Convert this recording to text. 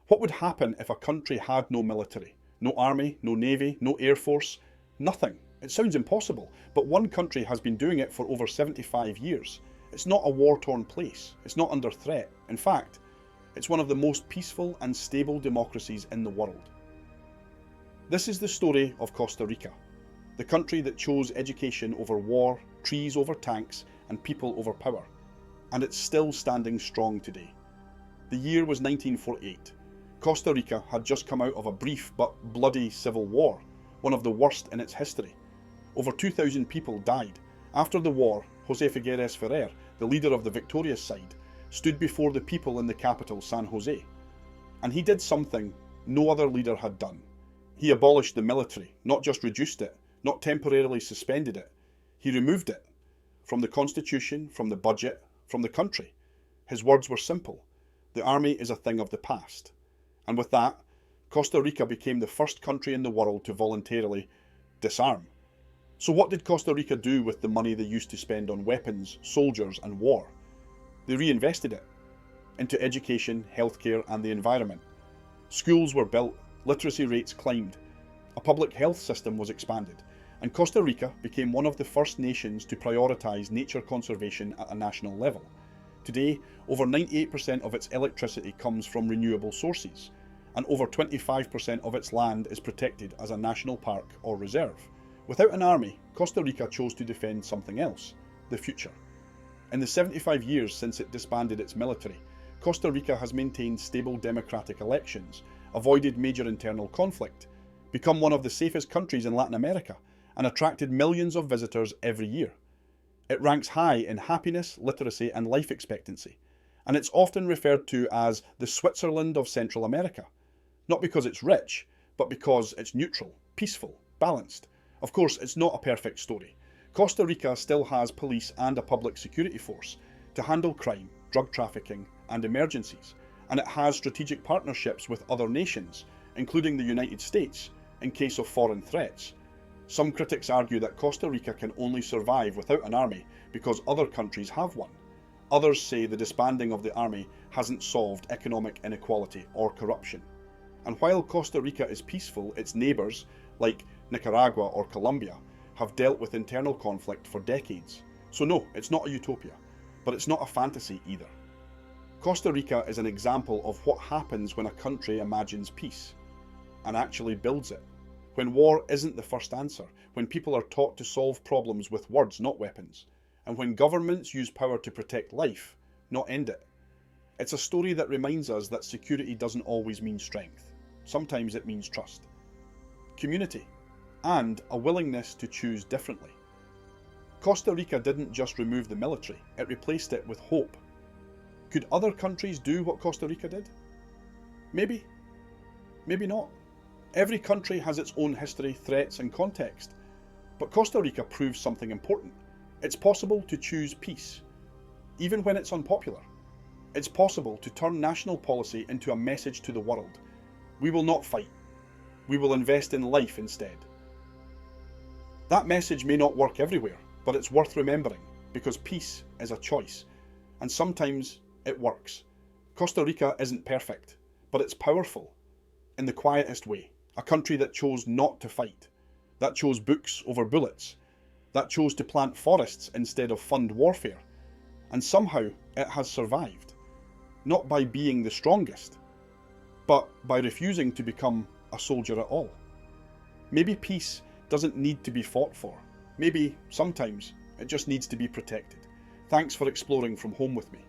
What would happen if a country had no military? No army, no navy, no air force, nothing. It sounds impossible, but one country has been doing it for over 75 years. It's not a war-torn place. It's not under threat. In fact, it's one of the most peaceful and stable democracies in the world. This is the story of Costa Rica, the country that chose education over war, trees over tanks, and people over power. And it's still standing strong today. The year was 1948. Costa Rica had just come out of a brief but bloody civil war, one of the worst in its history. Over 2,000 people died. After the war, José Figueres Ferrer, the leader of the victorious side, stood before the people in the capital, San Jose. And he did something no other leader had done. He abolished the military, not just reduced it, not temporarily suspended it. He removed it from the constitution, from the budget, from the country. His words were simple. The army is a thing of the past. And with that, Costa Rica became the first country in the world to voluntarily disarm. So what did Costa Rica do with the money they used to spend on weapons, soldiers, and war? They reinvested it into education, healthcare, and the environment. Schools were built, literacy rates climbed, a public health system was expanded, and Costa Rica became one of the first nations to prioritise nature conservation at a national level. Today, over 98% of its electricity comes from renewable sources, and over 25% of its land is protected as a national park or reserve. Without an army, Costa Rica chose to defend something else: the future. In the 75 years since it disbanded its military, Costa Rica has maintained stable democratic elections, avoided major internal conflict, become one of the safest countries in Latin America, and attracted millions of visitors every year. It ranks high in happiness, literacy, and life expectancy, and it's often referred to as the Switzerland of Central America. Not because it's rich, but because it's neutral, peaceful, balanced. Of course, it's not a perfect story. Costa Rica still has police and a public security force to handle crime, drug trafficking, and emergencies, and it has strategic partnerships with other nations, including the United States, in case of foreign threats. Some critics argue that Costa Rica can only survive without an army because other countries have one. Others say the disbanding of the army hasn't solved economic inequality or corruption. And while Costa Rica is peaceful, its neighbours, like Nicaragua or Colombia, have dealt with internal conflict for decades. So no, it's not a utopia, but it's not a fantasy either. Costa Rica is an example of what happens when a country imagines peace and actually builds it. When war isn't the first answer, when people are taught to solve problems with words, not weapons, and when governments use power to protect life, not end it. It's a story that reminds us that security doesn't always mean strength. Sometimes it means trust, community, and a willingness to choose differently. Costa Rica didn't just remove the military, it replaced it with hope. Could other countries do what Costa Rica did? Maybe. Maybe not. Every country has its own history, threats, and context. But Costa Rica proves something important. It's possible to choose peace, even when it's unpopular. It's possible to turn national policy into a message to the world. We will not fight. We will invest in life instead. That message may not work everywhere, but it's worth remembering, because peace is a choice, and sometimes it works. Costa Rica isn't perfect, but it's powerful, in the quietest way. A country that chose not to fight, that chose books over bullets, that chose to plant forests instead of fund warfare, and somehow it has survived. Not by being the strongest, but by refusing to become a soldier at all. Maybe peace doesn't need to be fought for. Maybe, sometimes, it just needs to be protected. Thanks for exploring from home with me.